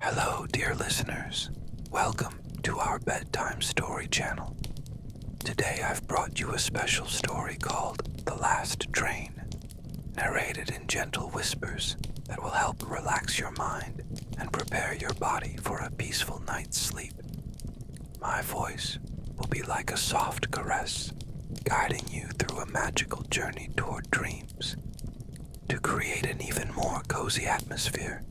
Hello, dear listeners. Welcome to our Bedtime Story channel. Today I've brought you a special story called The Last Train, narrated in gentle whispers that will help relax your mind and prepare your body for a peaceful night's sleep. My voice will be like a soft caress, guiding you through a magical journey toward dreams. To create an even more cozy atmosphere,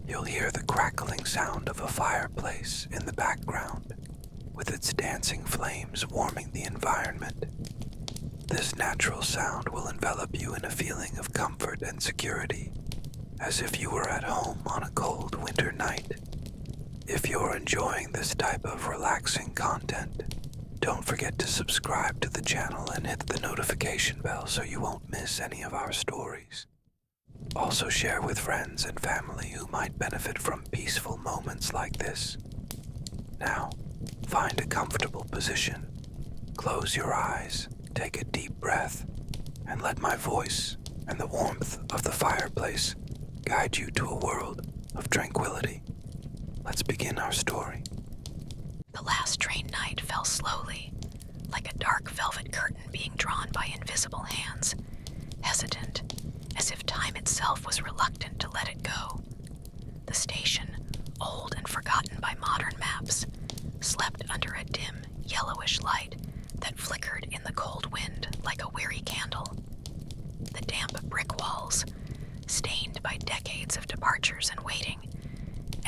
you'll hear the crackling sound of a fireplace in the background, with its dancing flames warming the environment. This natural sound will envelop you in a feeling of comfort and security, as if you were at home on a cold winter night. If you're enjoying this type of relaxing content, don't forget to subscribe to the channel and hit the notification bell so you won't miss any of our stories. Also share with friends and family who might benefit from peaceful moments like this. Now, find a comfortable position, close your eyes, take a deep breath, and let my voice and the warmth of the fireplace guide you to a world of tranquility. Let's begin our story. The last train night fell slowly, like a dark velvet curtain being drawn by invisible hands, hesitant, as if time itself was reluctant to let it go. The station, old and forgotten by modern maps, slept under a dim, yellowish light that flickered in the cold wind like a weary candle. The damp brick walls, stained by decades of departures and waiting,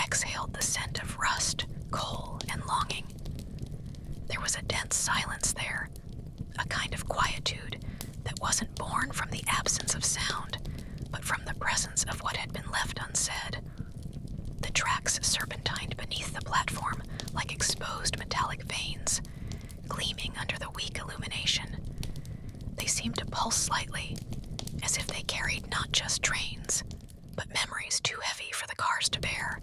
exhaled the scent of rust, coal, and longing. There was a dense silence there, a kind of quietude that wasn't born from the absence of sound, but from the presence of what had been left unsaid. The tracks serpentined beneath the platform like exposed metallic veins, gleaming under the weak illumination. They seemed to pulse slightly, as if they carried not just trains, but memories too heavy for the cars to bear.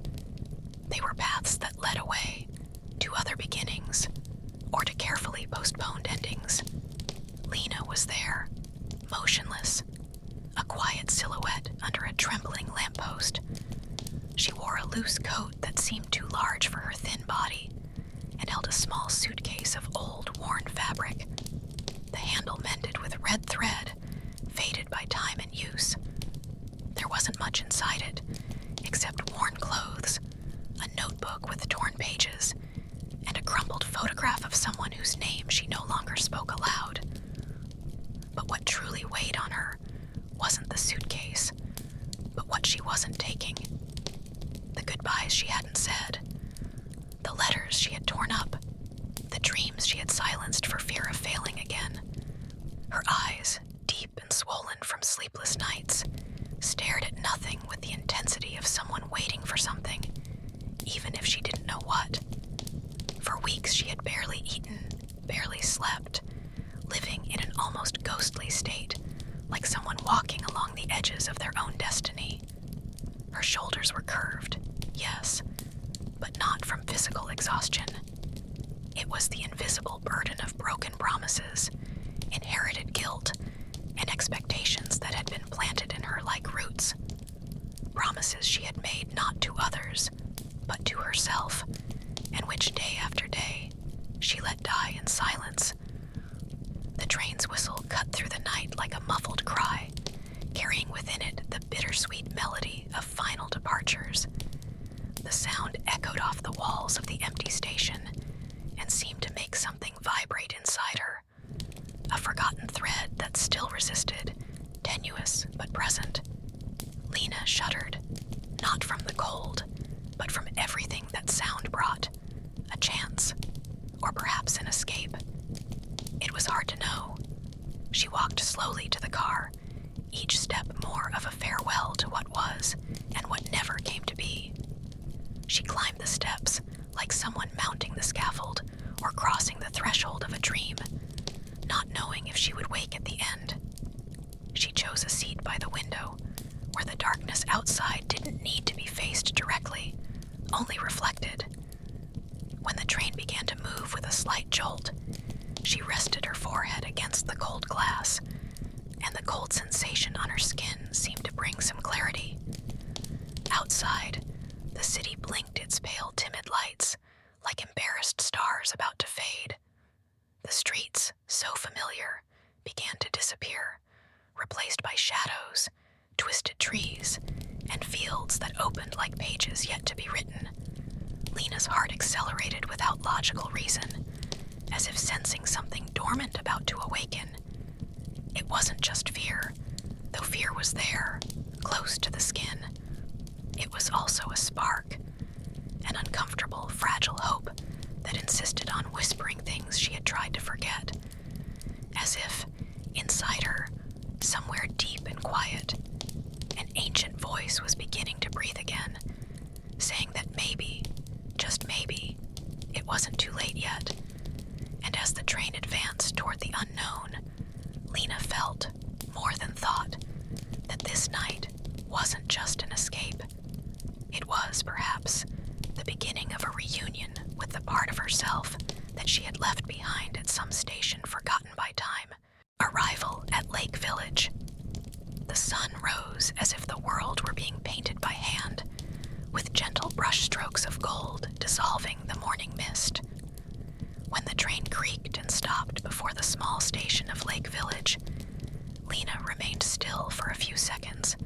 They were paths that led away, to other beginnings, or to carefully postponed endings. Lena was there, motionless, a quiet silhouette under a trembling lamppost. She wore a loose coat that seemed too large for her thin body, and held a small suitcase of old, worn fabric, the handle mended with red thread, faded by time and use. There wasn't much inside it, except worn clothes, a notebook with torn pages, and a crumpled photograph of someone whose name she no longer spoke aloud. But what truly weighed on her wasn't the suitcase, but what she wasn't taking. The goodbyes she hadn't said, the letters she had torn up, the dreams she had silenced for fear of failing again. Her eyes, deep and swollen from sleepless nights, stared at nothing with the intensity of someone waiting for something, even if she didn't know what. For weeks she had barely eaten, barely slept, living in an almost ghostly state, like someone walking along the edges of their own destiny. Her shoulders were curved, yes, but not from physical exhaustion. It was the invisible burden of broken promises, inherited guilt, and expectations that had been planted in her like roots. Promises she had made not to others, but to herself, and which day after day she let die in silence. The train's whistle cut through the night like a muffled cry, carrying within it the bittersweet melody of final departures. The sound echoed off the walls of the empty station and seemed to make something vibrate inside her, a forgotten thread that still resisted, tenuous but present. Lena shuddered, not from the cold, but from everything that sound brought, a chance, or perhaps an escape. It was hard to know. She walked slowly to the car, each step more of a farewell to what was and what never came to be. She climbed the steps like someone mounting the scaffold or crossing the threshold of a dream, not knowing if she would wake at the end. She chose a seat by the window, where the darkness outside didn't need to be faced directly, only reflected. When the train began to move with a slight jolt, she rested her forehead against the cold glass, and the cold sensation on her skin seemed to bring some clarity. Outside, the city blinked its seemed like pages yet to be written. Lena's heart accelerated without logical reason, as if sensing something dormant about to awaken. It wasn't just fear, though fear was there, close to the skin. It was also a spark, an uncomfortable, fragile hope that insisted on whispering things she had tried to forget, as if, inside her, somewhere deep and quiet, an ancient voice was beginning to breathe again, saying that maybe, just maybe, it wasn't too late yet. And as the train advanced toward the unknown, Lena felt, more than thought, that this night wasn't just an escape. It was, perhaps, the beginning of a reunion with the part of herself that she had left behind at some station forgotten by time. Arrival at Lake Village. The sun rose as if the world were being painted by hand, with gentle brushstrokes of gold dissolving the morning mist. When the train creaked and stopped before the small station of Lake Village, Lena remained still for a few seconds,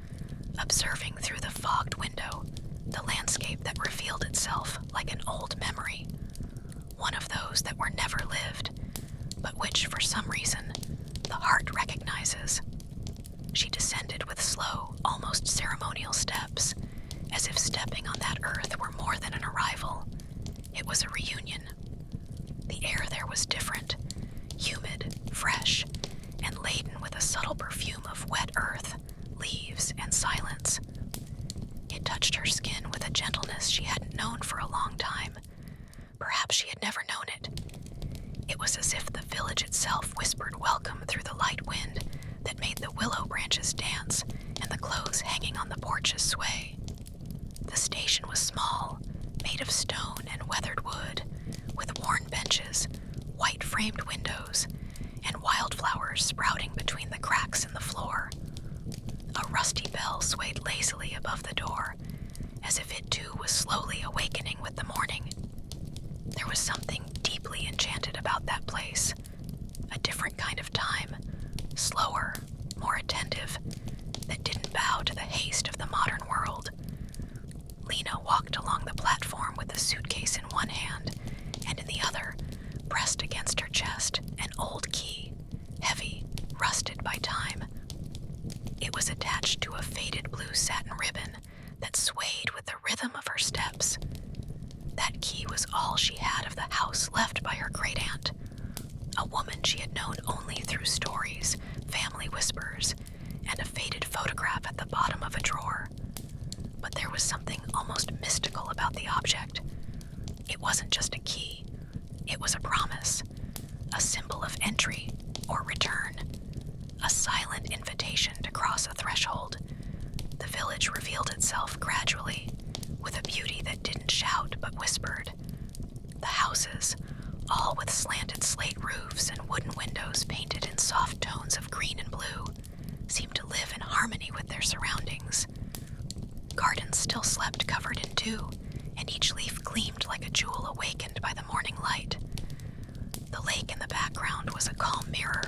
observing through the fogged window the landscape that revealed itself like an old memory, one of those that were never lived, but which, for some reason, the heart recognizes. She descended with slow, almost ceremonial steps, as if stepping on that earth were more than an arrival. It was a reunion. The air there was different, humid, fresh, and laden with a subtle perfume of wet earth, leaves, and silence. It touched her skin with a gentleness she hadn't known for a long time. Perhaps she had never known it. It was as if the village itself whispered welcome through the light wind that made the willow branches dance and the clothes hanging on the porches sway. The station was small, made of stone and weathered wood, with worn benches, white-framed windows, and wildflowers sprouting between the cracks in the floor. A rusty bell swayed lazily above the door, as if it too was slowly awakening with the morning. There was something deeply enchanted about that place, a different kind of time, slower, more attentive, that didn't bow to the haste of the modern world. Lena walked along the platform with a suitcase in one hand, and in the other, pressed against her chest, an old key, heavy, rusted by time. It was attached to a faded blue satin ribbon that swayed with the rhythm of her steps. That key was all she had of the house left by her great-aunt, a woman she had known only through stories, family whispers, and a faded photograph at the bottom of a drawer. But there was something almost mystical about the object. It wasn't just a key. It was a promise, a symbol of entry or return, a silent invitation to cross a threshold. The village revealed itself gradually, with a beauty that didn't shout but whispered. The houses, all with slanted slate roofs and wooden windows painted in soft tones of green and blue, seemed to live in harmony with their surroundings. Gardens still slept covered in dew, and each leaf gleamed like a jewel awakened by the morning light. The lake in the background was a calm mirror,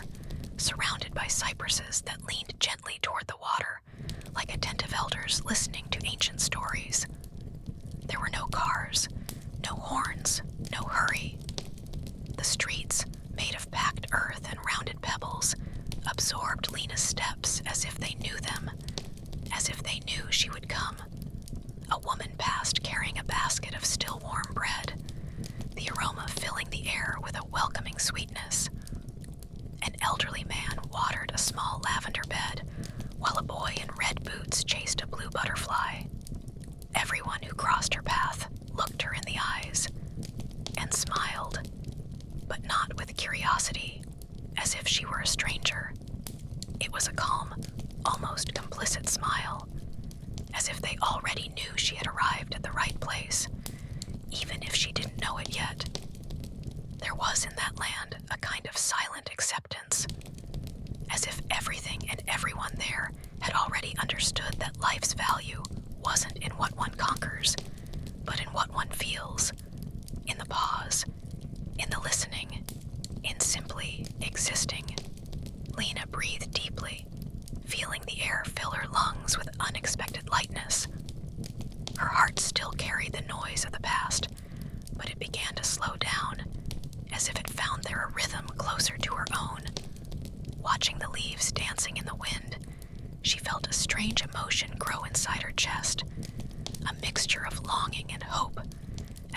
surrounded by cypresses that leaned gently toward the water, like attentive elders listening to ancient stories. There were no cars, no horns, no hurry. The streets, made of packed earth and rounded pebbles, absorbed Lena's steps as if they knew them, as if they knew she would come. A woman passed carrying a basket of still warm bread, the aroma filling the air with a welcoming sweetness. An elderly man watered a small lavender bed, while a boy in red boots chased a blue butterfly. Everyone who crossed her path looked her in the eyes and smiled, but not with curiosity, as if she were a stranger. It was a calm, almost complicit smile, as if they already knew she had arrived at the right place.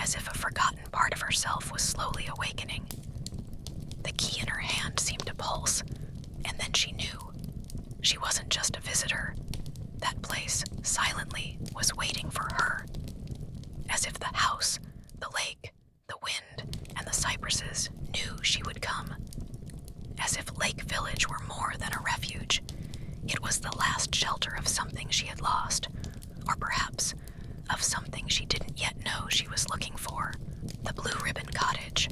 as if a forgotten part of herself was slowly awakening. The key in her hand seemed to pulse, and then she knew. She wasn't just a visitor. That place, silently, was waiting for her. As if the house, the lake, the wind, and the cypresses knew she would come. As if Lake Village were more than a refuge. It was the last shelter of something she had lost, or perhaps of something she didn't yet know she was looking for, the Blue Ribbon Cottage.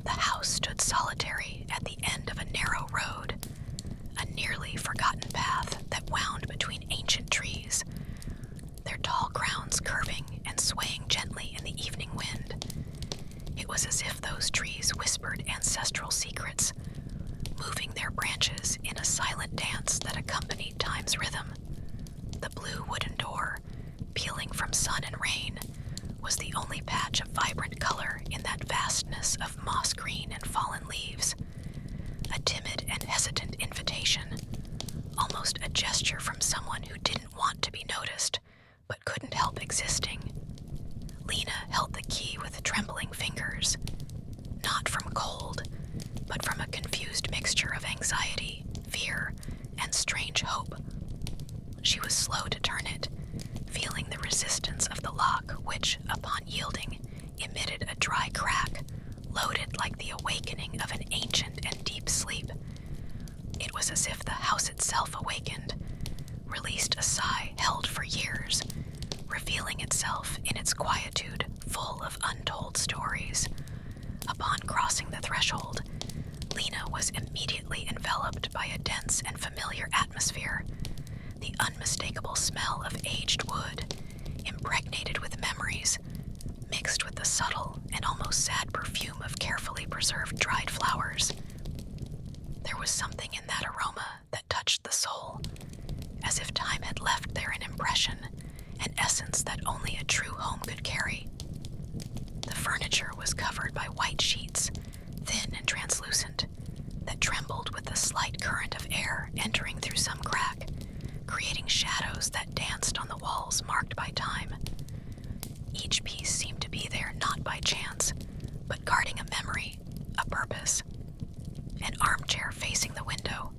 The house stood solitary at the end of a narrow road, a nearly forgotten path that wound between ancient trees, their tall crowns curving and swaying gently in the evening wind. It was as if those trees whispered ancestral secrets, moving their branches in a silent dance that accompanied time's rhythm. The blue wooden door, peeling from sun and rain, was the only patch of vibrant color in that vastness of moss green and fallen leaves. A timid and hesitant invitation, almost a gesture from someone who didn't want to be noticed, but couldn't help existing. Lena held the key with trembling fingers, not from cold, but from a confused mixture of anxiety, fear, and strange hope. She was slow to turn it, feeling the resistance of the lock, which, upon yielding, emitted a dry crack, loaded like the awakening of an ancient and deep sleep. It was as if the house itself awakened, released a sigh held for years, revealing itself in its quietude full of untold stories. Upon crossing the threshold, Lena was immediately enveloped by a dense and familiar atmosphere, the unmistakable smell of aged wood, impregnated with memories, mixed with the subtle and almost sad perfume of carefully preserved dried flowers. There was something in that aroma that touched the soul, as if time had left there an impression, an essence that only a true home could carry. The furniture was covered by white sheets, thin and translucent, that trembled with the slight current of air entering through some crack, creating shadows that danced on the walls marked by time. Each piece seemed to be there not by chance, but guarding a memory, a purpose. An armchair facing the window,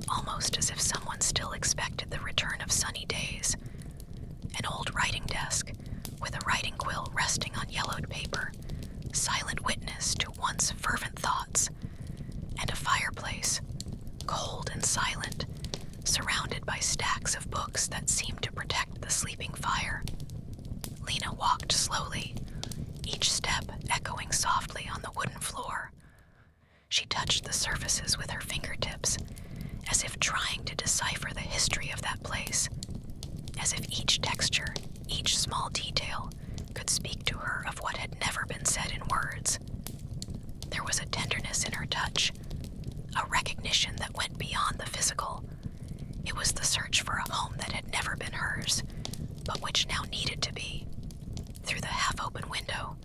almost as if someone still expected the return of sunny days. An old writing desk, with a writing quill resting on yellowed paper, silent witness to once fervent thoughts. And a fireplace, cold and silent, surrounded by stacks of books that seemed to protect the sleeping fire. Lena walked slowly, each step echoing softly on the wooden floor. She touched the surfaces with her fingertips, as if trying to decipher the history of that place, as if each texture, each small detail, could speak to her of what had never been said in words. There was a tenderness in her touch, a recognition that went beyond the physical. It was the search for a home that had never been hers, but which now needed to be. Through the half-open window,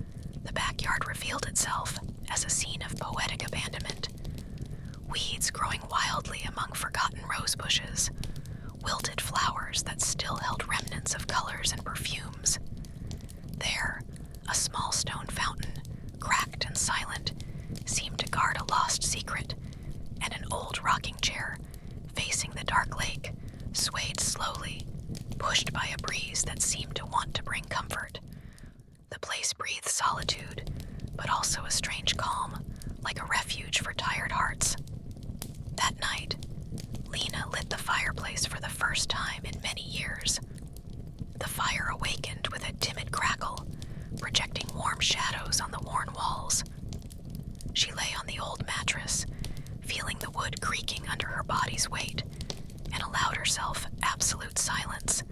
the backyard revealed itself as a scene of poetic abandonment. Weeds growing wildly among forgotten rose bushes, wilted flowers that still held remnants of colors and perfumes. There, a small stone fountain, cracked and silent, seemed to guard a lost secret, and an old rocking chair, facing the dark lake, swayed slowly, pushed by a breeze that seemed to want to bring comfort. The place breathed solitude, but also a strange calm, like a refuge for tired hearts. That night, Lena lit the fireplace for the first time in many years. The fire awakened with a timid crackle, projecting warm shadows on the worn walls. She lay on the old mattress, feeling the wood creaking under her body's weight, and allowed herself absolute silence.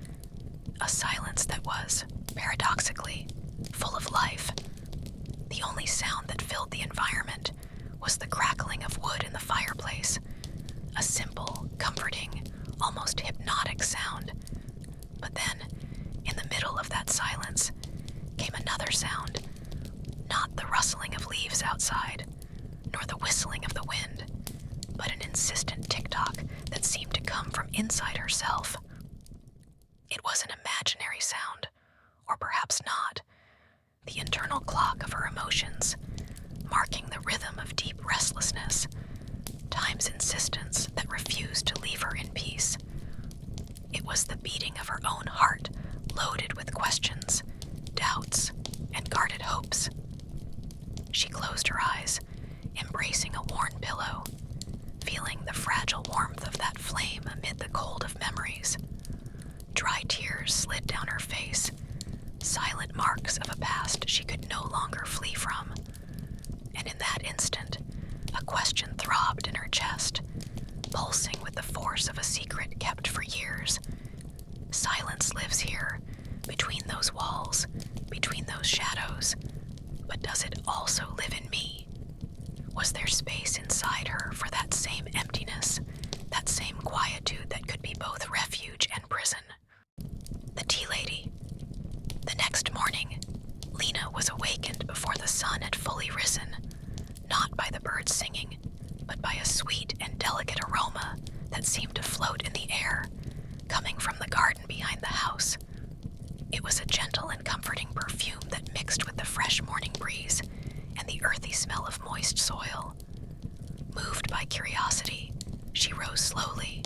A silence that was, paradoxically, full of life. The only sound that filled the environment was the crackling of wood in the fireplace, a simple, comforting, almost hypnotic sound. But then, in the middle of that silence, came another sound, not the rustling of leaves outside, nor the whistling of the wind, but an insistent tick-tock that seemed to come from inside herself. It was an imaginary sound, or perhaps not, the clock of her emotions, marking the rhythm of deep restlessness, time's insistence that refused to leave her in peace. It was the beating of her own heart, loaded with questions, doubts, and guarded hopes. She closed her eyes, embracing a worn pillow, feeling the fragile warmth of that flame amid the cold of memories. Dry tears slid down her face, silent marks of a past she could no longer flee from. And in that instant, a question throbbed in her chest, pulsing with the force of a secret kept for years. Silence lives here, between those walls, between those shadows. But does it also live in me? Was there space inside her for that same emptiness, that same quietude that could be both refuge and prison? The tea lady. The next morning, Lena was awakened before the sun had fully risen, not by the birds singing, but by a sweet and delicate aroma that seemed to float in the air, coming from the garden behind the house. It was a gentle and comforting perfume that mixed with the fresh morning breeze and the earthy smell of moist soil. Moved by curiosity, she rose slowly,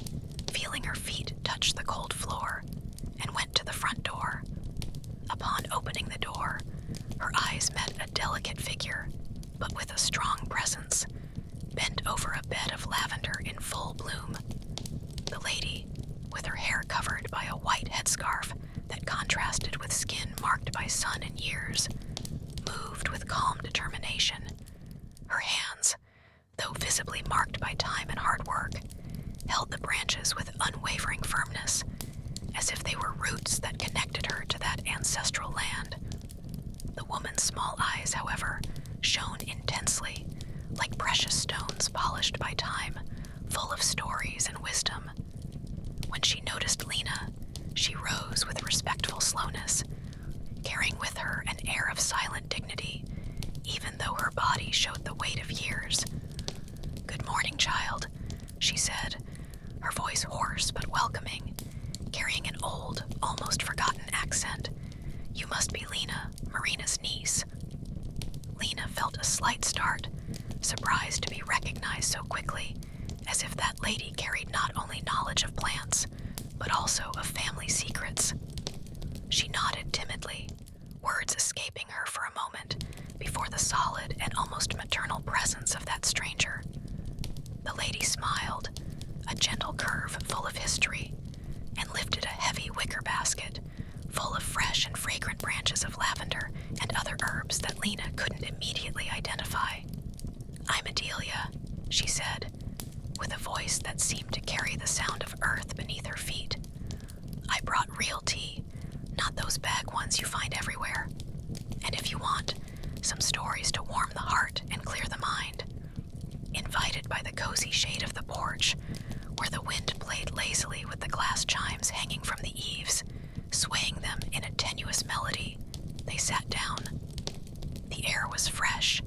feeling her feet touch the cold floor, and went to the front door. Upon opening the door, her eyes met a delicate figure, but with a strong presence, bent over a bed of lavender in full bloom. The lady, with her hair covered by a white headscarf that contrasted with skin marked by sun and years, moved with calm determination. Her hands, though visibly marked by time and hard work, held the branches with unwavering firmness, as if they were roots that connected her to that ancestral land. The woman's small eyes, however, shone intensely, like precious stones polished by time, full of stories and wisdom. When she noticed Lena, she rose with respectful slowness, carrying with her an air of silent dignity, even though her body showed the weight of years. "Good morning, child," she said, her voice hoarse but welcoming, carrying an old, almost forgotten accent. "You must be Lena, Marina's niece." Lena felt a slight start, surprised to be recognized so quickly, as if that lady carried not only knowledge of plants, but also of family secrets. She nodded timidly, words escaping her for a moment, before the solid and almost maternal presence of that stranger. The lady smiled, a gentle curve full of history, and lifted a heavy wicker basket, full of fresh and fragrant branches of lavender and other herbs that Lena couldn't immediately identify. "I'm Adelia," she said, with a voice that seemed to carry the sound of earth beneath her feet. "I brought real tea, not those bag ones you find everywhere. And if you want, some stories to warm the heart and clear the mind." Invited by the cozy shade of the porch, where the wind played lazily with the glass chimes hanging from the eaves, swaying them in a tenuous melody, they sat down. The air was fresh,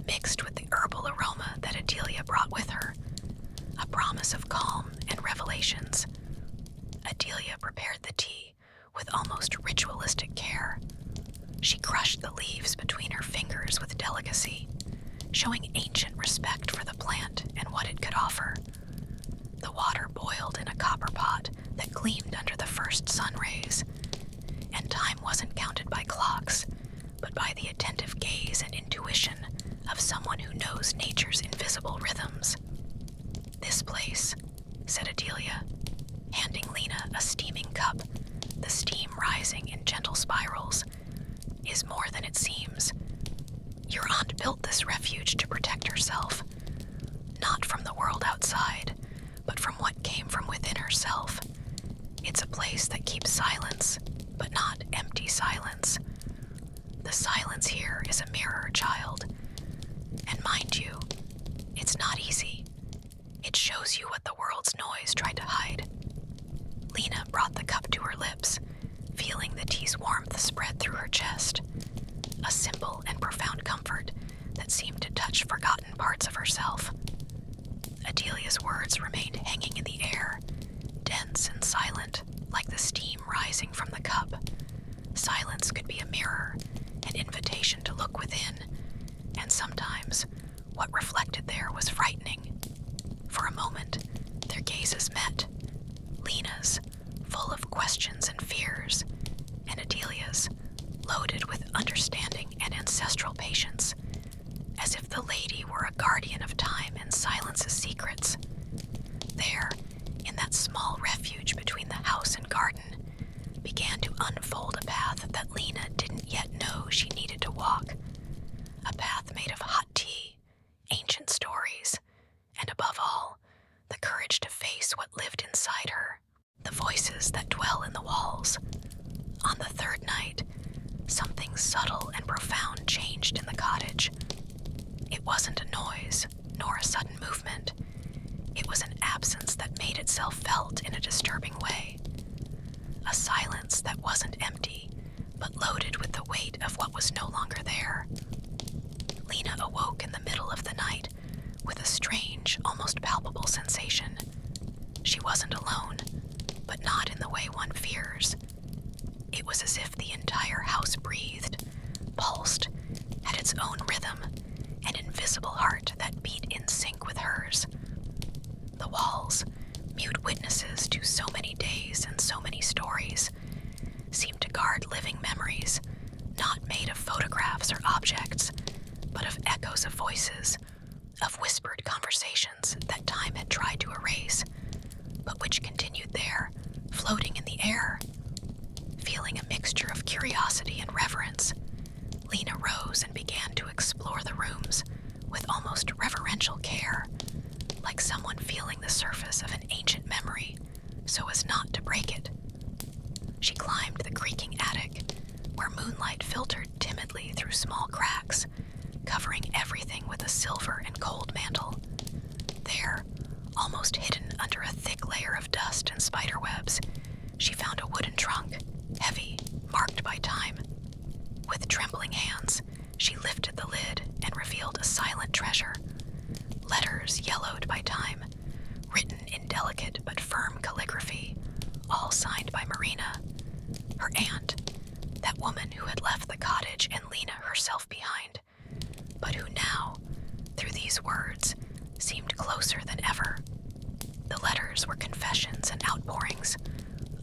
mixed with the herbal aroma that Adelia brought with her, a promise of calm and revelations. Adelia prepared the tea with almost ritualistic care. She crushed the leaves between her fingers with delicacy, showing ancient respect for the plant and what it could offer. The water boiled in a copper pot that gleamed under the first sun rays, and time wasn't counted by clocks, but by the attentive gaze and intuition of someone who knows nature's invisible rhythms. "This place," said Adelia, handing Lena a steaming cup, the steam rising in gentle spirals, "is more than it seems. Your aunt built this refuge to protect herself, not from the world outside, but from what came from within herself. It's a place that keeps silence, but not empty silence. The silence here is a mirror, child. And mind you, it's not easy. It shows you what the world's noise tried to hide." Lena brought the cup to her lips, feeling the tea's warmth spread through her chest, a simple and profound comfort that seemed to touch forgotten parts of herself. Adelia's words remained hanging in the air, dense and silent, like the steam rising from the cup. Silence could be a mirror, an invitation to look within. What reflected there was frightening. For a moment, their gazes met. Lena's, full of questions and fears, and Adelia's, loaded with understanding and ancestral patience, as if the lady were a guardian of time and silence's secrets. There, in that small refuge between the house and garden, began to unfold a path that Lena didn't yet know she needed to walk. A path made of hot tea, ancient stories, and above all, the courage to face what lived inside her, the voices that dwell in the walls. On the third night, something subtle and profound changed in the cottage. It wasn't a noise, nor a sudden movement. It was an absence that made itself felt in a disturbing way. A silence that wasn't empty, but loaded with the weight of what was no longer there. Lena awoke in the middle of the night with a strange, almost palpable sensation. She wasn't alone, but not in the way one fears. It was as if the entire house breathed, pulsed, had its own rhythm, an invisible heart that beat in sync with hers. The walls, mute witnesses to so many days and so many stories, seemed to guard living memories, not made of photographs or objects, but of echoes of voices, of whispered conversations that time had tried to erase, but which continued there, floating in the air. Feeling a mixture of curiosity and reverence, Lena rose and began to explore the rooms with almost reverential care, like someone feeling the surface of an ancient memory so as not to break it. She climbed the creaking attic, where moonlight filtered timidly through small cracks, covering everything with a silver and cold mantle. There, almost hidden under a thick layer of dust and spiderwebs, she found a wooden trunk, heavy, marked by time. With trembling hands, she lifted the lid and revealed a silent treasure. Letters yellowed by time, written in delicate but firm calligraphy, all signed by Marina, her aunt, that woman who had left the cottage and Lena herself behind, but who now, through these words, seemed closer than ever. The letters were confessions and outpourings,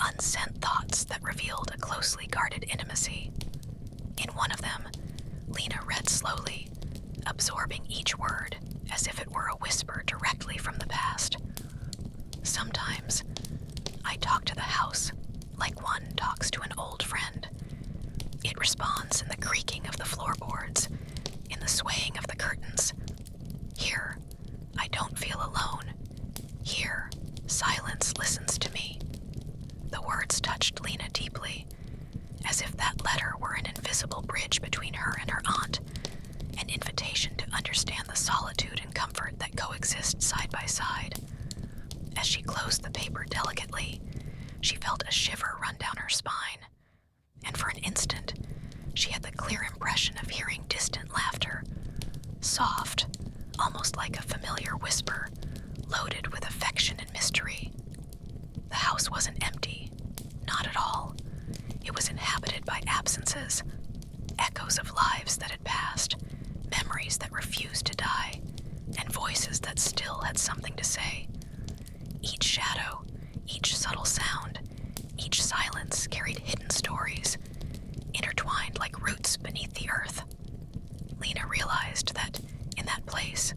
unsent thoughts that revealed a closely guarded intimacy. In one of them, Lena read slowly, absorbing each word as if it were a whisper directly from the past. Sometimes, I talk to the house like one talks to an old friend. It responds in the creaking of the floorboards, in the swaying of the curtains. Here, I don't feel alone. Here, silence listens to me. The words touched Lena deeply, as if that letter were an invisible bridge between her and her aunt, an invitation to understand the solitude and comfort that coexist side by side. As she closed the paper delicately, she felt a shiver run down her spine, and for an instant, she had the clear impression of hearing distant laughter, soft, almost like a familiar whisper, loaded with affection and mystery. The house wasn't empty, not at all. It was inhabited by absences, echoes of lives that had passed, memories that refused to die, and voices that still had something to say. Each shadow, each subtle sound, each silence carried hidden stories, intertwined like roots beneath the earth. Lena realized that, in that place,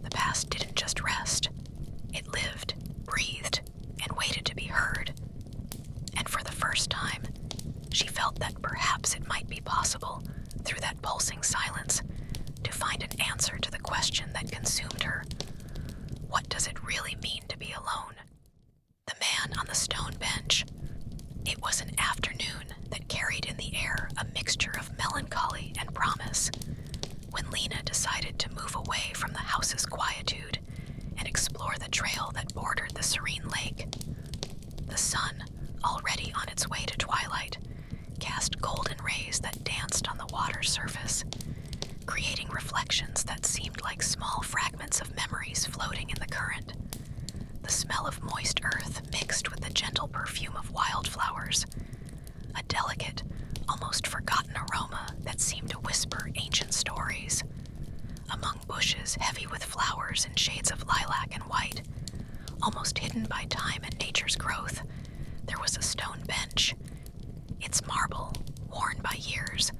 the past didn't just rest. It lived, breathed, and waited to be heard. And for the first time, she felt that perhaps it might be possible, through that pulsing silence, to find an answer to the question that consumed her. What does it really mean to be alone? The man on the stone bench. It was an afternoon that carried in the air a mixture of melancholy and promise. When Lena decided to move away from the house's quietude and explore the trail that bordered the serene lake, the sun, already on its way to twilight, cast golden rays that danced on the water's surface, creating reflections that seemed like small fragments of memories floating in the current. The smell of moist earth mixed with the gentle perfume of wildflowers, a delicate, almost forgotten aroma that seemed to whisper vases heavy with flowers in shades of lilac and white. Almost hidden by time and nature's growth, there was a stone bench. Its marble, worn by years,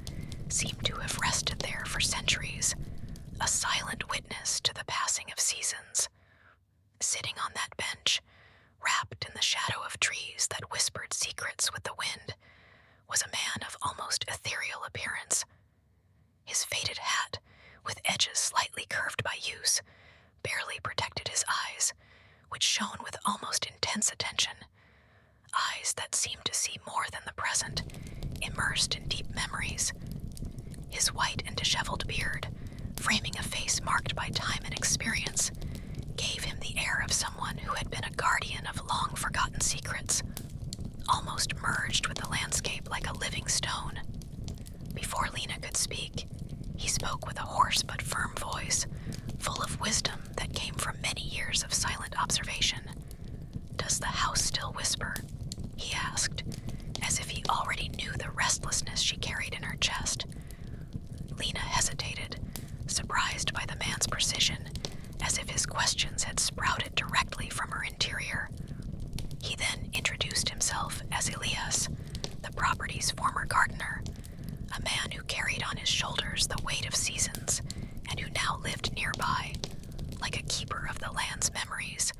seemed to have rested there for centuries, a silent witness to the passing of seasons. Sitting on that bench, wrapped in the shadow of trees that whispered secrets with the wind, was a man of almost ethereal appearance. His faded hat, with edges slightly curved by use, barely protected his eyes, which shone with almost intense attention. Eyes that seemed to see more than the present, immersed in deep memories. His white and disheveled beard, framing a face marked by time and experience, gave him the air of someone who had been a guardian of long-forgotten secrets, almost merged with the landscape like a living stone. Before Lena could speak, he spoke with a hoarse but firm voice, full of wisdom that came from many years of silent observation. "Does the house still whisper?" he asked, as if he already knew the restlessness she carried in her chest. Lena hesitated, surprised by the man's precision, as if his questions had sprouted directly from her interior. He then introduced himself as Elias, the property's former gardener, a man who carried on his shoulders the weight of seasons and who now lived nearby, like a keeper of the land's memories,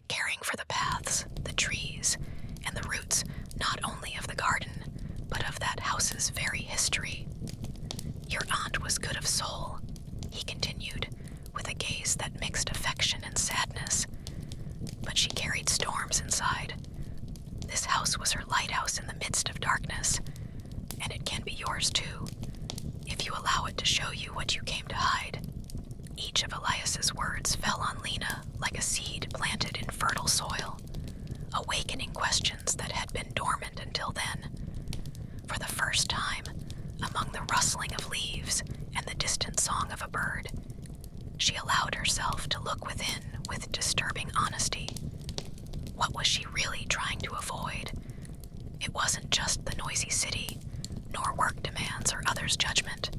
caring for the paths, the trees, and the roots not only of the garden, but of that house's very history. "Your aunt was good of soul," he continued, with a gaze that mixed affection and sadness. "But she carried storms inside. This house was her lighthouse in the midst of darkness, and it can be yours too, if you allow it to show you what you came to hide." Each of Elias's words fell on Lena like a seed planted in fertile soil, awakening questions that had been dormant until then. For the first time, among the rustling of leaves and the distant song of a bird, she allowed herself to look within with disturbing honesty. What was she really trying to avoid? It wasn't just the noisy city, nor work demands or others' judgment.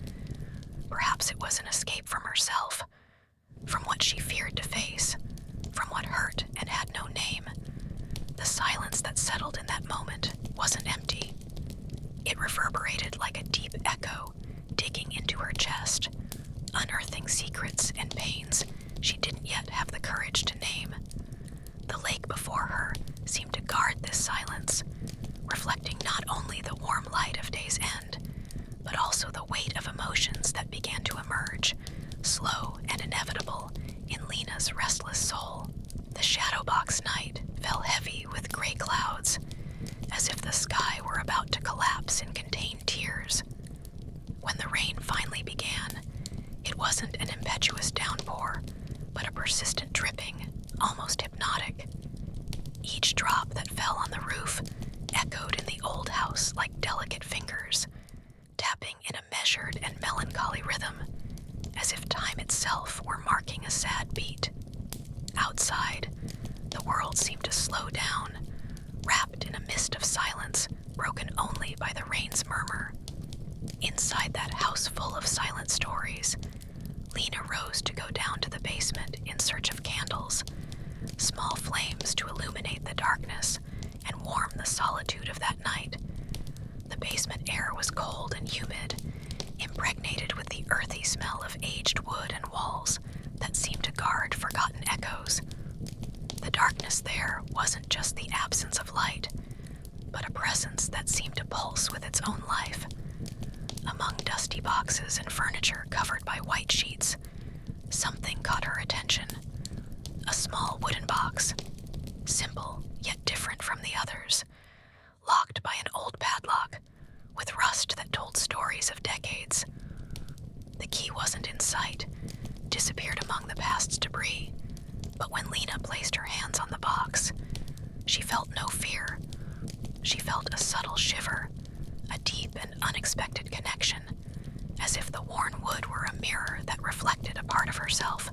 Perhaps it was an escape from herself, from what she feared to face, from what hurt and had no name. The silence that settled in that moment wasn't empty. It reverberated like a deep echo, digging into her chest, unearthing secrets and pains she didn't yet have the courage to name. The lake before her seemed to guard this silence, reflecting not only the warm light of day's end, but also the weight of emotions that began to emerge, slow and inevitable, in Lena's restless soul. The shadow box night fell heavy with gray clouds, as if the sky were about to collapse in contained tears. When the rain finally began, it wasn't an impetuous downpour, but a persistent dripping, almost hypnotic. Each drop that fell on the roof echoed in the old house like delicate fingers, tapping in a measured and melancholy rhythm, as if time itself were marking a sad beat. Outside, the world seemed to slow down, wrapped in a mist of silence, broken only by the rain's murmur. Inside that house full of silent stories, Lena rose to go down to the basement in search of candles, small flames to illuminate the darkness and warm the solitude of that night. The basement air was cold and humid, impregnated with the earthy smell of aged wood and walls that seemed to guard forgotten echoes. The darkness there wasn't just the absence of light, but a presence that seemed to pulse with its own life. Among dusty boxes and furniture covered by white sheets, something caught her attention. A small wooden box, simple yet different from the others, locked by an old padlock, with rust that told stories of decades. The key wasn't in sight, disappeared among the past's debris, but when Lena placed her hands on the box, she felt no fear. She felt a subtle shiver, a deep and unexpected connection, as if the worn wood were a mirror that reflected a part of herself,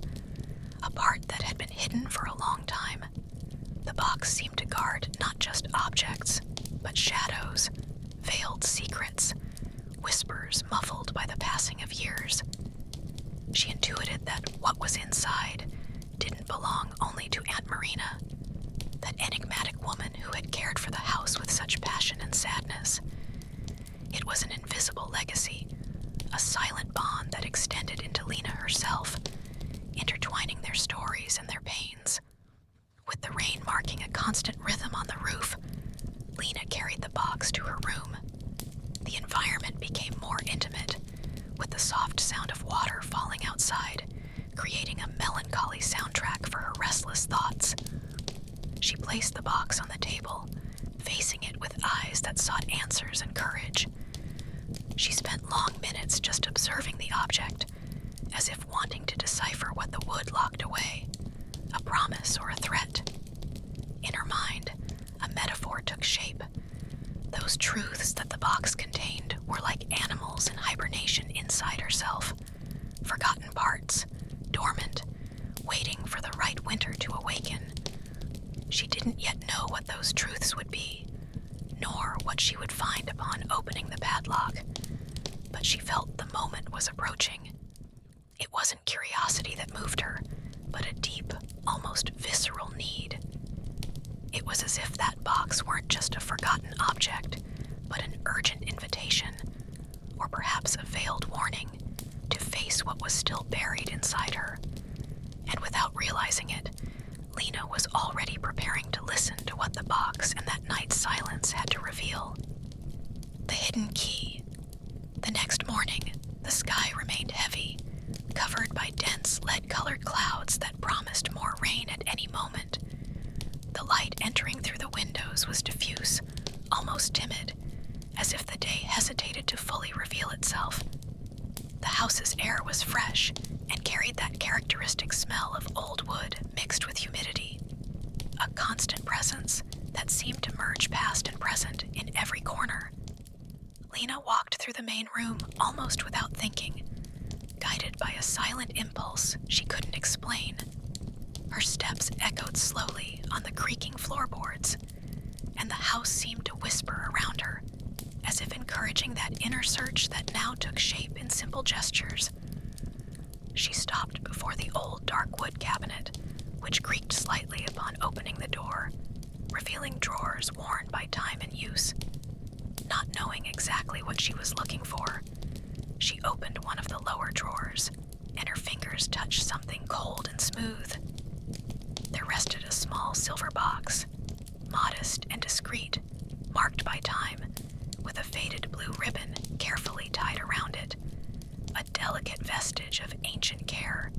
a part that had been hidden for a long time. The box seemed to guard not just objects, but shadows, veiled secrets, whispers muffled by the passing of years. She intuited that what was inside didn't belong only to Aunt Marina, that enigmatic woman who had cared for the house with such passion and sadness. It was an invisible legacy, a silent bond that extended into Lena herself, intertwining their stories and their pains. With the rain marking a constant rhythm on the roof, Lena carried the box to her room. The environment became more intimate, with the soft sound of water falling outside, creating a melancholy soundtrack for her restless thoughts. She placed the box on the table, facing it with eyes that sought answers and courage. She spent long minutes just observing the object, as if wanting to decipher what the wood locked away, a promise or a threat. In her mind, a metaphor took shape. Those truths that the box contained were like animals in hibernation inside herself, forgotten parts, dormant, waiting for the right winter to awaken. She didn't yet know what those truths would be, nor what she would find upon opening the padlock, but she felt the moment was approaching. It wasn't curiosity that moved her, but a deep, almost visceral need. It was as if that box weren't just a forgotten object, but an urgent invitation, or perhaps a veiled warning, to face what was still buried inside her. And without realizing it, Lena was already preparing to listen to what the box and that night's silence had to reveal. The hidden key. The next morning, the sky remained heavy, covered by dense lead-colored clouds that promised more rain at any moment. The light entering through the windows was diffuse, almost timid, as if the day hesitated to fully reveal itself. The house's air was fresh and carried that characteristic smell of old wood mixed with humidity, a constant presence that seemed to merge past and present in every corner. Lena walked through the main room almost without thinking, guided by a silent impulse she couldn't explain. Her steps echoed slowly on the creaking floorboards, and the house seemed to whisper around her, as if encouraging that inner search that now took shape in simple gestures. She stopped before the old dark wood cabinet, which creaked slightly upon opening the door, revealing drawers worn by time and use. Not knowing exactly what she was looking for, she opened one of the lower drawers, and her fingers touched something cold and smooth. There rested a small silver box, modest and discreet, marked by time, with a faded blue ribbon carefully tied around it, a delicate vestige of ancient care.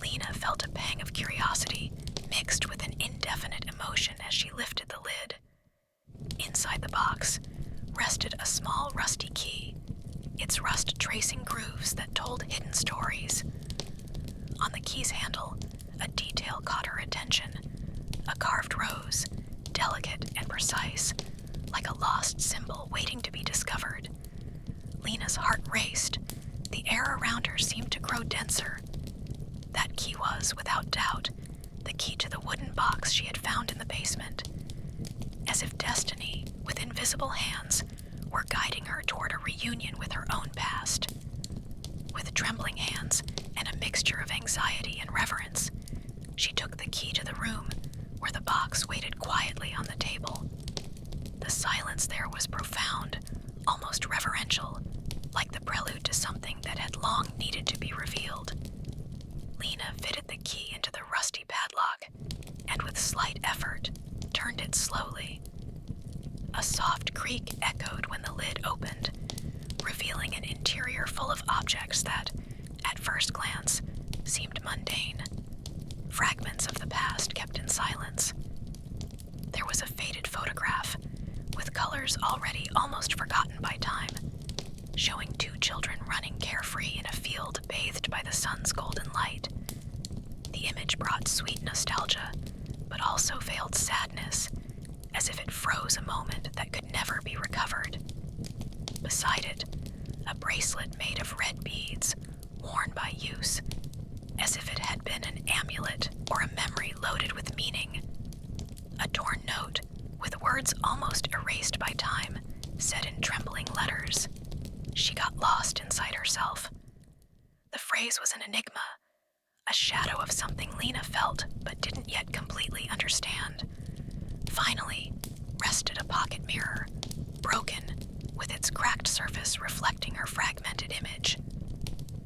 Lena felt a pang of curiosity mixed with an indefinite emotion as she lifted the lid. Inside the box rested a small rusty key, its rust tracing grooves that told hidden stories. On the key's handle, a detail caught her attention, a carved rose, delicate and precise, like a lost symbol waiting to be discovered. Lena's heart raced. The air around her seemed to grow denser. That key was, without doubt, the key to the wooden box she had found in the basement. As if destiny, with invisible hands, were guiding her toward a reunion with her own past. With trembling hands and a mixture of anxiety and reverence, she took the key to the room where the box waited quietly on the table. The silence there was profound, almost reverential, like the prelude to something that had long needed to be revealed. Lena fitted the key into the rusty padlock, and with slight effort, turned it slowly. A soft creak echoed when the lid opened, revealing an interior full of objects that, at first glance, seemed mundane. Fragments of the past kept in silence. There was a faded photograph, with colors already almost forgotten by time, showing two children running carefree in a field bathed by the sun's golden light. The image brought sweet nostalgia, but also veiled sadness, as if it froze a moment that could never be recovered. Beside it, a bracelet made of red beads, worn by use, as if it had been an amulet or a memory loaded with meaning. A torn note, with words almost erased by time, said in trembling letters. She got lost inside herself. The phrase gaze was an enigma, a shadow of something Lena felt but didn't yet completely understand. Finally, rested a pocket mirror, broken, with its cracked surface reflecting her fragmented image.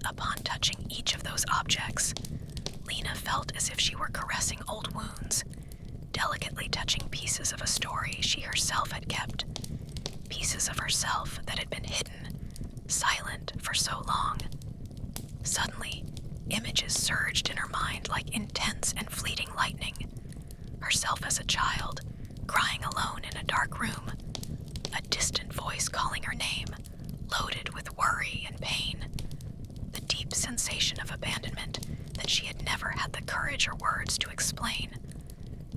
Upon touching each of those objects, Lena felt as if she were caressing old wounds, delicately touching pieces of a story she herself had kept, pieces of herself that had been hidden, silent for so long. Suddenly, images surged in her mind like intense and fleeting lightning. Herself as a child, crying alone in a dark room, a distant voice calling her name, loaded with worry and pain, the deep sensation of abandonment that she had never had the courage or words to explain.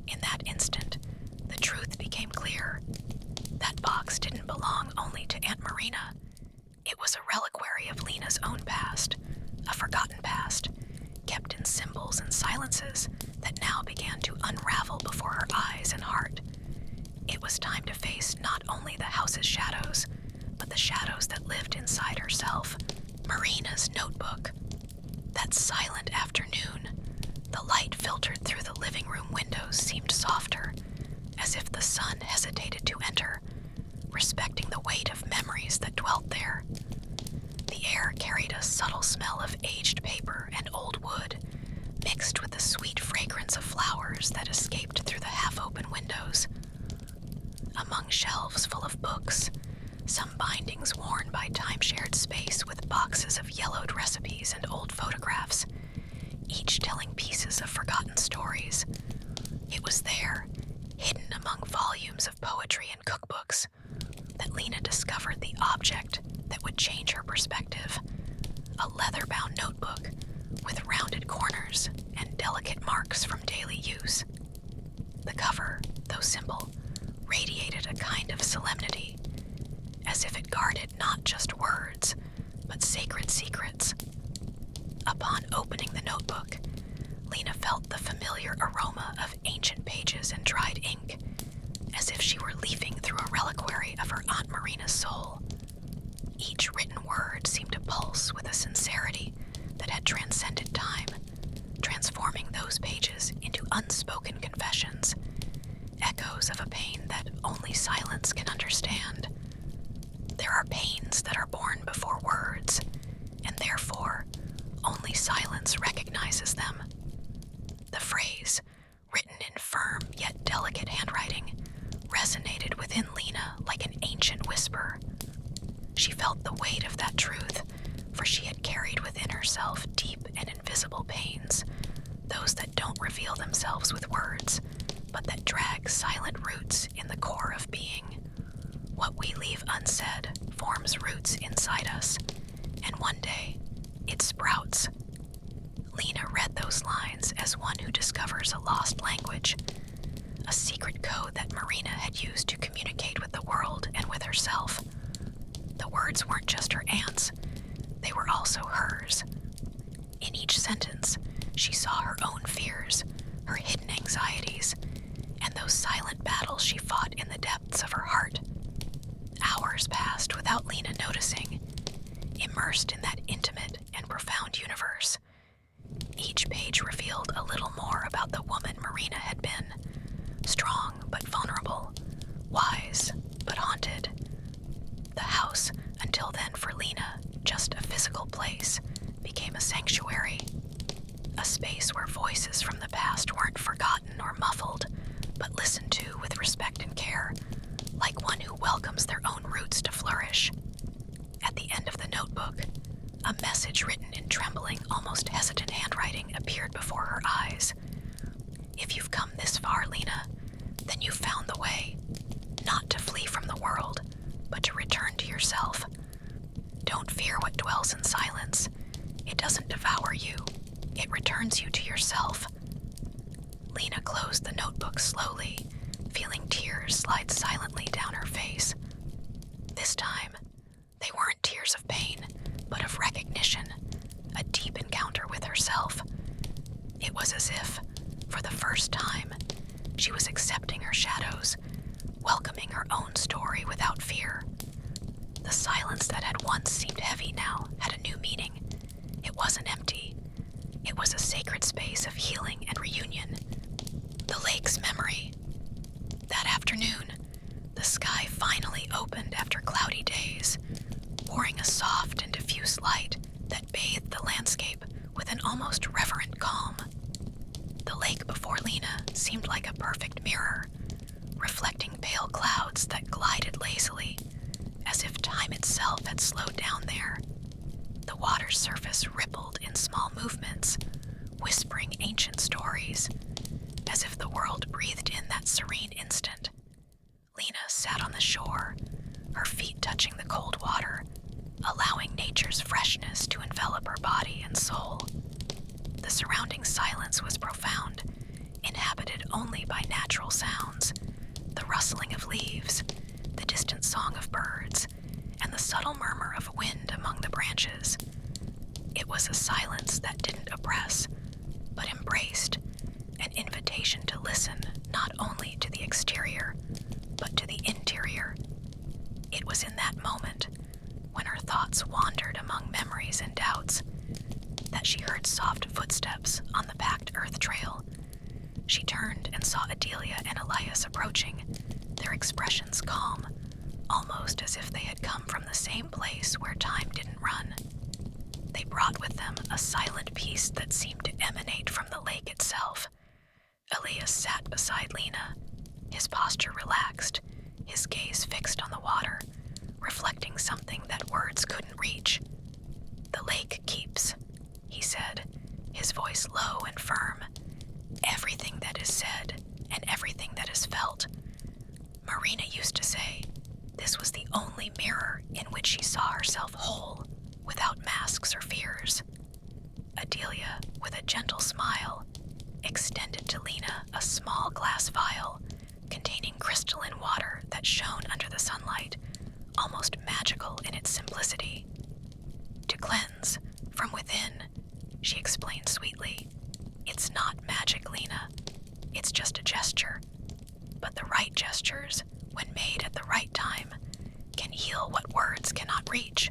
In that instant, the truth became clear. That box didn't belong only to Aunt Marina. It was a reliquary of Lena's own past, a forgotten past, kept in symbols and silences that now began to unravel before her eyes and heart. It was time to face not only the house's shadows, but the shadows that lived inside herself. Marina's notebook. That silent afternoon, the light filtered through the living room windows seemed softer, as if the sun hesitated to enter, respecting the weight of memories that dwelt there. The air carried a subtle smell of aged paper and old wood, mixed with the sweet fragrance of flowers that escaped through the half-open windows. Among shelves full of books, some bindings worn by time-shared space with boxes of yellowed recipes and old photographs, each telling pieces of forgotten stories. It was there, hidden among volumes of poetry and cookbooks, that Lena discovered the object that would change her perspective. A leather-bound notebook with rounded corners and delicate marks from daily use. The cover, though simple, radiated a kind of solemnity, as if it guarded not just words, but sacred secrets. Upon opening the notebook, Lena felt the familiar aroma of ancient pages and dried ink, as if she were leafing through a reliquary of her Aunt Marina's soul. Each written word seemed to pulse with a sincerity that had transcended time, transforming those pages into unspoken confessions, echoes of a pain that only silence can understand. There are pains that are born before words, and therefore, only silence recognizes them. The phrase, written in firm yet delicate handwriting, resonated within Lena like an ancient whisper. She felt the weight of that truth, for she had carried within herself deep and invisible pains, those that don't reveal themselves with words, but that drag silent roots in the core of being. What we leave unsaid forms roots inside us, and one day, it sprouts. Lena read those lines as one who discovers a lost language, a secret code that Marina had used to communicate with the world and with herself. The words weren't just her aunt's, they were also hers. In each sentence, she saw her own fears, her hidden anxieties, and those silent battles she fought in the depths of her heart. Hours passed without Lena noticing, immersed in that intimate and profound universe. Each page revealed a little more about the woman Marina had been, strong but vulnerable, wise but haunted. The house, until then for Lena just a physical place, became a sanctuary, a space where voices from the past weren't forgotten or muffled, but listened to with respect and care, like one who welcomes their own roots to flourish. At the end of the notebook, a message written in trembling, almost hesitant handwriting appeared before her eyes. If you've come this far, Lena, then you've found the way, not to flee from the world, but to return to yourself. Don't fear what dwells in silence. It doesn't devour you. It returns you to yourself. Lena closed the notebook slowly, feeling tears slide silently down her face. This time, they weren't tears of pain, but of recognition, a deep encounter with herself. It was as if, for the first time, she was accepting her shadows, welcoming her own story without fear. The silence that had once seemed heavy now had a new meaning. It wasn't empty. almost reverent calm. The lake before Lena seemed like a perfect mirror, reflecting pale clouds that glided lazily, as if time itself had slowed down there. The water's surface rippled in small movements, whispering ancient stories, as if the world breathed in that serene instant. Lena sat on the shore, her feet touching the cold water, allowing nature's freshness to envelop her body and soul. The surrounding silence was profound, inhabited only by natural sounds, the rustling of leaves, the distant song of birds, and the subtle murmur of wind among the branches. It was a silence that didn't oppress, but embraced, an invitation to listen not only to the exterior, but to the interior. It was in that moment, when her thoughts wandered among memories and doubts, that she heard soft footsteps on the packed earth trail. She turned and saw Adelia and Elias approaching, their expressions calm, almost as if they had come from the same place where time didn't run. They brought with them a silent peace that seemed to emanate from the lake itself. Elias sat beside Lena, his posture relaxed, his gaze fixed on the water, reflecting something that words couldn't reach. "The lake keeps," he said, his voice low and firm. "Everything that is said and everything that is felt." Marina used to say this was the only mirror in which she saw herself whole, without masks or fears. Adelia, with a gentle smile, extended to Lena a small glass vial containing crystalline water that shone under the sunlight, almost magical in its simplicity. "To cleanse from within," she explained sweetly. "It's not magic, Lena. It's just a gesture. But the right gestures, when made at the right time, can heal what words cannot reach."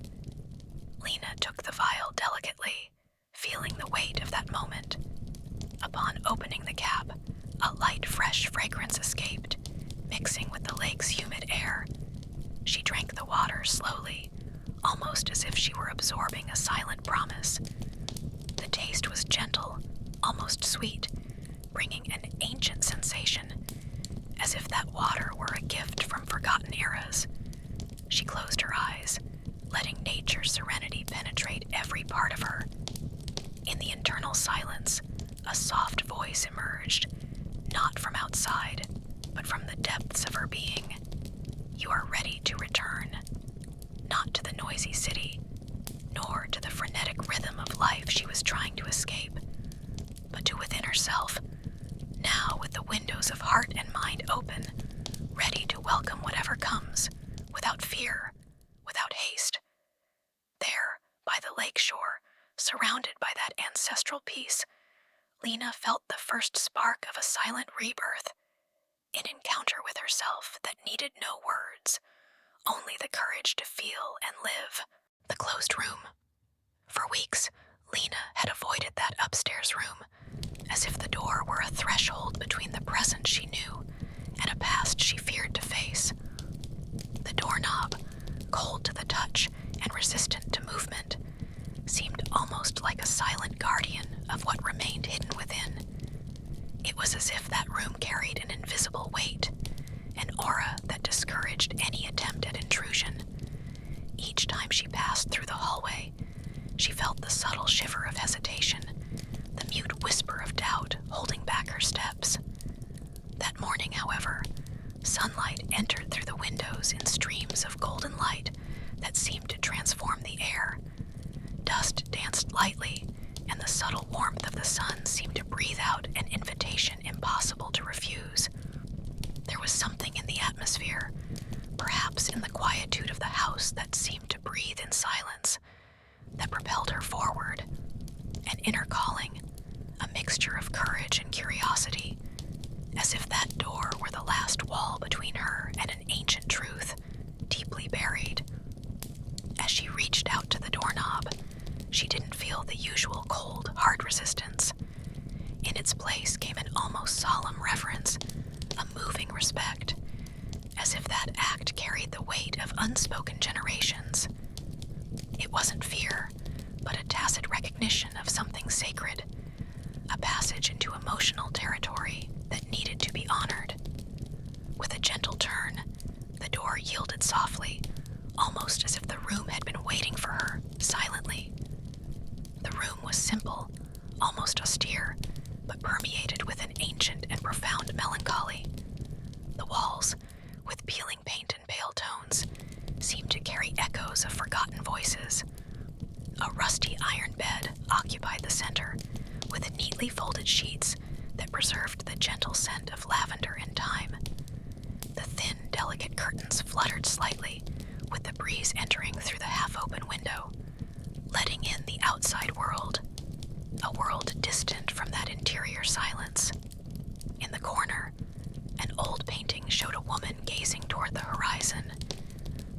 Lena took the vial delicately, feeling the weight of that moment. Upon opening the cap, a light, fresh fragrance escaped, mixing with the lake's humid air. She drank the water slowly, almost as if she were absorbing a silent promise. The taste was gentle, almost sweet, bringing an ancient sensation, as if that water were a gift from forgotten eras. She closed her eyes, letting nature's serenity penetrate every part of her. In the internal silence, a soft voice emerged, not from outside, but from the depths of her being. "You are ready to return, not to the noisy city, nor to the frenetic rhythm of life she was trying to escape, but to within herself, now with the windows of heart and mind open, ready to welcome whatever comes, without fear, without haste." There, by the lake shore, surrounded by that ancestral peace, Lena felt the first spark of a silent rebirth, an encounter with herself that needed no words, only the courage to feel and live. The closed room. For weeks, Lena had avoided that upstairs room, as if the door were a threshold between the present she knew and a past she feared to face. The doorknob, cold to the touch and resistant to movement, seemed almost like a silent guardian of what remained hidden within. It was as if that room carried an invisible weight, an aura that discouraged any attempt at intrusion. Each time she passed through the hallway, she felt the subtle shiver of hesitation, the mute whisper of doubt holding back her steps. That morning, however, sunlight entered through the windows in streams of golden light that seemed to transform the air. Dust danced lightly, and the subtle warmth of the sun seemed to breathe out an invitation impossible to refuse. There was something in the atmosphere, perhaps in the quietude of the house, that seemed to breathe in silence, that propelled her forward, an inner calling, a mixture of courage and curiosity, as if that door were the last wall between her and an ancient truth, deeply buried. As she reached out to the doorknob, she didn't feel the usual cold, hard resistance. In its place came an almost solemn reverence, a moving respect, as if that act carried the weight of unspoken generations. It wasn't fear, but a tacit recognition of something sacred, emotional territory that needed to be honored. With a gentle turn, the door yielded softly, almost as if the room had been waiting for her, silently. The room was simple, almost austere, but permeated with an ancient and profound melancholy. The walls, with peeling paint and pale tones, seemed to carry echoes of forgotten voices. A rusty iron bed occupied the center, with neatly folded sheets that preserved the gentle scent of lavender and thyme. The thin, delicate curtains fluttered slightly, with the breeze entering through the half-open window, letting in the outside world, a world distant from that interior silence. In the corner, an old painting showed a woman gazing toward the horizon,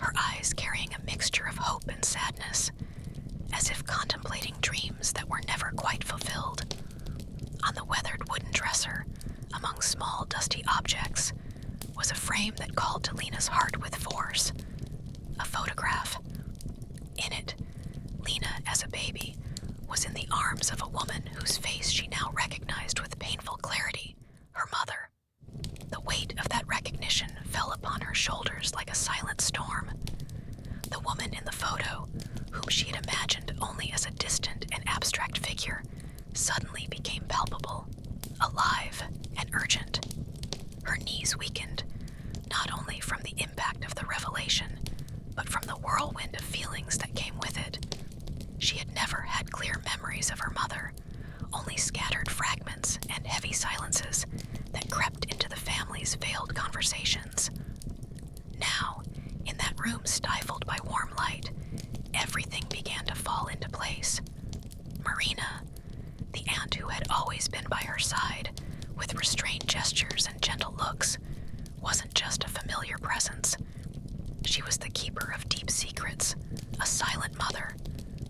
her eyes carrying a mixture of hope and sadness, as if contemplating dreams that were never quite fulfilled. On the weathered wooden dresser, among small dusty objects, was a frame that called to Lena's heart with force. A photograph. In it, Lena, as a baby, was in the arms of a woman whose face she now recognized with painful clarity, her mother. The weight of that recognition fell upon her shoulders like a silent storm. The woman in the photo, whom she had imagined only as a distant and abstract figure, suddenly became palpable, alive, and urgent. Her knees weakened, not only from the impact of the revelation, but from the whirlwind of feelings that came with it. She had never had clear memories of her mother, only scattered fragments and heavy silences that crept into the family's veiled conversations. Now, in that room stifled by warm light, everything began to fall into place. Marina, the aunt who had always been by her side, with restrained gestures and gentle looks, wasn't just a familiar presence. She was the keeper of deep secrets, a silent mother,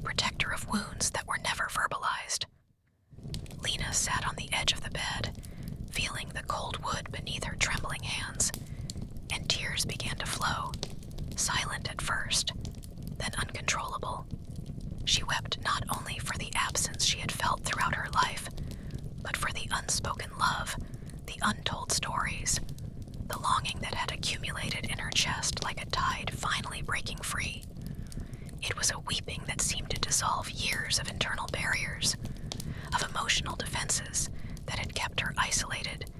protector of wounds that were never verbalized. Lena sat on the edge of the bed, feeling the cold wood beneath her trembling hands, and tears began to flow, silent at first, then uncontrollable. She wept not only for the absence she had felt throughout her life, but for the unspoken love, the untold stories, the longing that had accumulated in her chest like a tide finally breaking free. It was a weeping that seemed to dissolve years of internal barriers, of emotional defenses that had kept her isolated,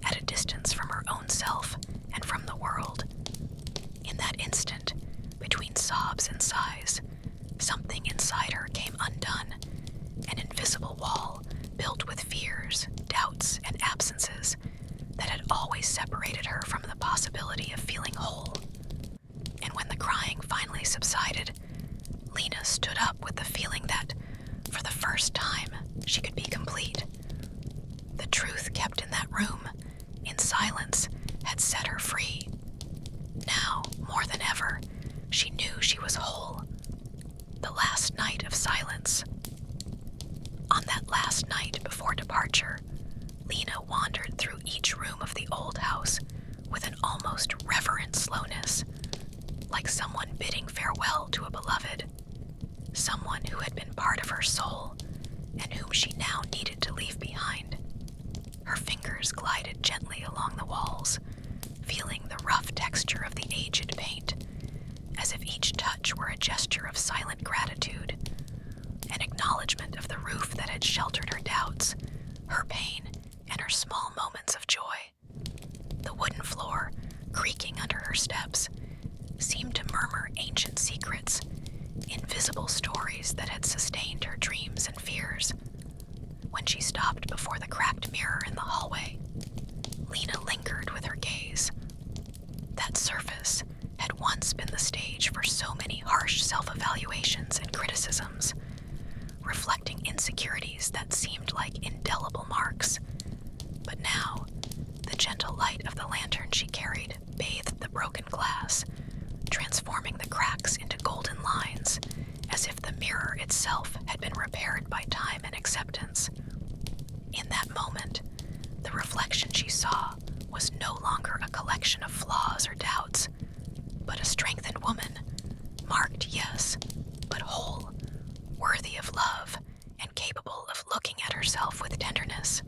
at a distance from her own self and from the world. In that instant, between sobs and sighs, something inside her came undone, an invisible wall built with fears, doubts, and absences that had always separated her from the possibility of feeling whole. And when the crying finally subsided, Lena stood up with the feeling that, for the first time, she could be complete. The truth kept in that room, in silence, had set her free. Now, more than ever, she knew she was whole. The last night of silence. On that last night before departure, Lena wandered through each room of the old house with an almost reverent slowness, like someone bidding farewell to a beloved, someone who had been part of her soul and whom she now needed to leave behind. Her fingers glided gently along the walls, feeling the rough texture of the aged paint, as if each touch were a gesture of silent gratitude, an acknowledgement of the roof that had sheltered her doubts, her pain, and her small moments of joy. The wooden floor, creaking under her steps, seemed to murmur ancient secrets, invisible stories that had sustained her dreams and fears. When she stopped before the cracked mirror in the hallway, Lena lingered with her gaze. That surface had once been the stage for so many harsh self-evaluations and criticisms, reflecting insecurities that seemed like indelible marks. But now, the gentle light of the lantern she carried bathed the broken glass, transforming the cracks into golden lines, as if the mirror itself had been repaired by time and acceptance. In that moment, the reflection she saw was no longer a collection of flaws or doubts, but a strengthened woman, marked, yes, but whole, worthy of love, and capable of looking at herself with tenderness.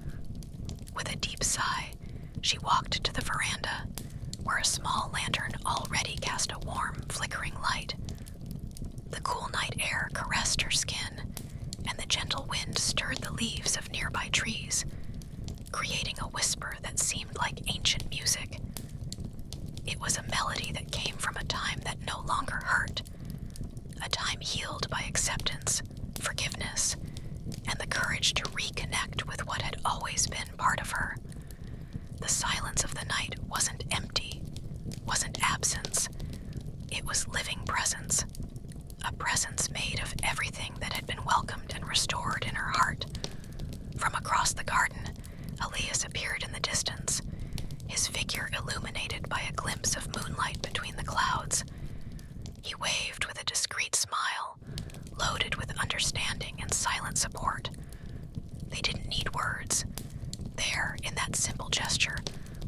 leaves of nearby trees, creating a whisper that seemed like ancient music. It was a melody that came from a time that no longer hurt, a time healed by acceptance, forgiveness, and the courage to reconnect with what had always been part of her. The silence of the night wasn't empty, wasn't absence. It was living presence, a presence made of everything that had been welcomed and restored in her heart. From across the garden, Elias appeared in the distance, his figure illuminated by a glimpse of moonlight between the clouds. He waved with a discreet smile, loaded with understanding and silent support. They didn't need words. There, in that simple gesture,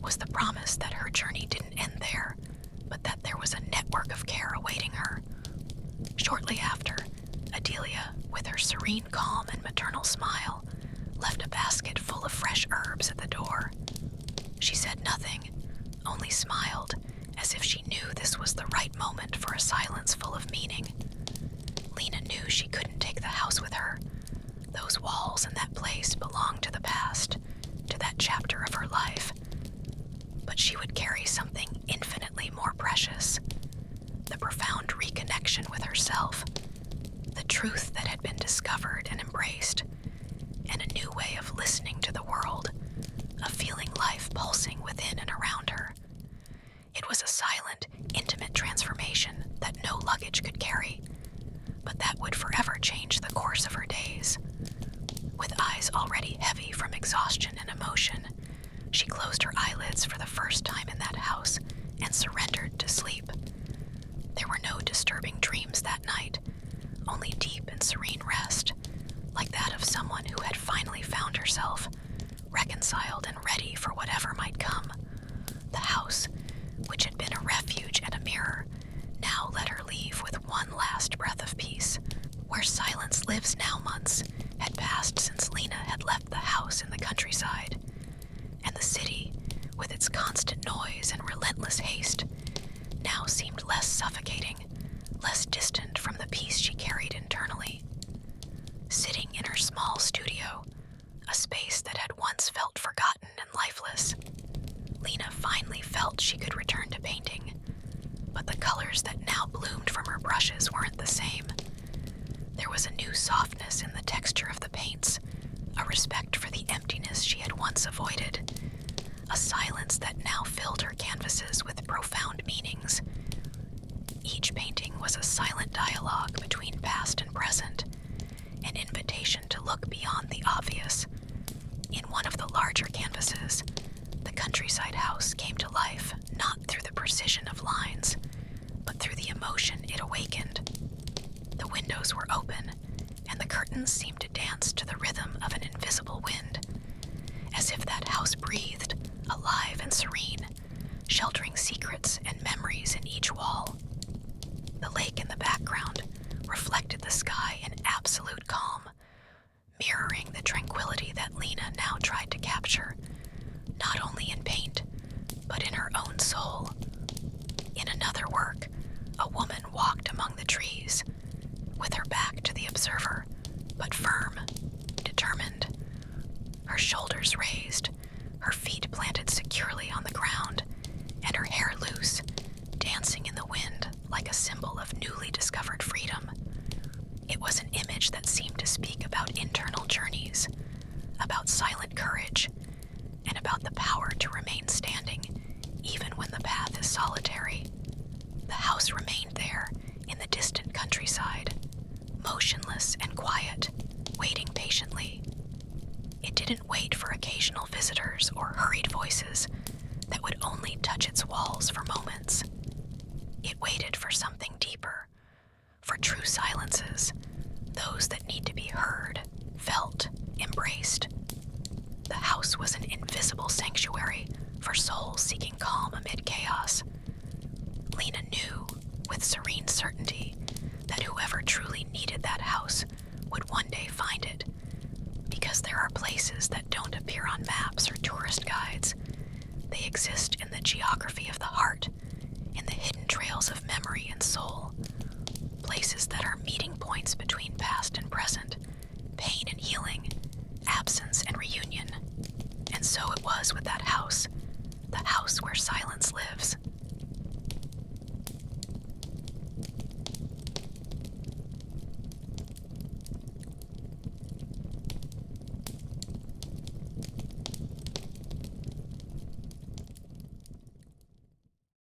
was the promise that her journey didn't end there, but that there was a network of care awaiting her. Shortly after, Adelia, with her serene calm and maternal smile, left a basket full of fresh herbs at the door. She said nothing, only smiled, as if she knew this was the right moment for a silence full of meaning. Lena knew she couldn't take the house with her. Those walls and that place belonged to the past, to that chapter of her life. But she would carry something infinitely more precious, the profound reconnection with herself, the truth that had been discovered and embraced, and a new way of listening to the world, of feeling life pulsing within and around her. It was a silent, intimate transformation that no luggage could carry, but that would forever change the course of her days. With eyes already heavy from exhaustion and emotion, she closed her eyelids for the first time in that house and surrendered to sleep. There were no disturbing dreams that night, only deep and serene rest, like that of someone who had finally found herself, reconciled and ready for whatever might come. The house, which had been a refuge and a mirror, now let her leave with one last breath of peace. Where silence lives now months had passed since Lena had left the house in the countryside, and the city, with its constant noise and relentless haste, now seemed less suffocating, less distant from the peace she carried internally. Sitting in her small studio, a space that had once felt forgotten and lifeless, Lena finally felt she could return to painting, but the colors that now bloomed from her brushes weren't the same. There was a new softness in the texture of the paints, a respect for the emptiness she had once avoided, a silence that now filled her canvases with profound meanings. Each painting was a silent dialogue between past and present, an invitation to look beyond the obvious. In one of the larger canvases, the countryside house came to life not through the precision of lines, but through the emotion it awakened. The windows were open, and the curtains seemed to dance to the rhythm of an invisible wind, as if that house breathed, alive and serene, sheltering secrets and memories in each wall. The lake in the background reflected the sky in absolute calm, mirroring the tranquility that Lena now tried to capture, not only in paint, but in her own soul. In another work, a woman walked among the trees, with her back to the observer, but firm, determined. Her shoulders raised, her feet planted securely on the ground, and her hair loose, dancing in the wind like a symbol of newly discovered freedom. It was an image that seemed to speak about internal journeys, about silent courage, and about the power to remain standing, even when the path is solitary. The house remained there, in the distant countryside, motionless and quiet, waiting patiently. It didn't wait for occasional visitors or hurried voices that would only touch its walls for moments. It waited for something deeper, for true silences, those that need to be heard, felt, embraced. The house was an invisible sanctuary for souls seeking calm amid chaos. Lena knew, with serene certainty, that whoever truly needed that house would one day find it, because there are places that don't appear on maps or tourist guides. They exist in the geography of the heart, in the hidden trails of memory and soul, places that are meeting points between past and present, pain and healing, with that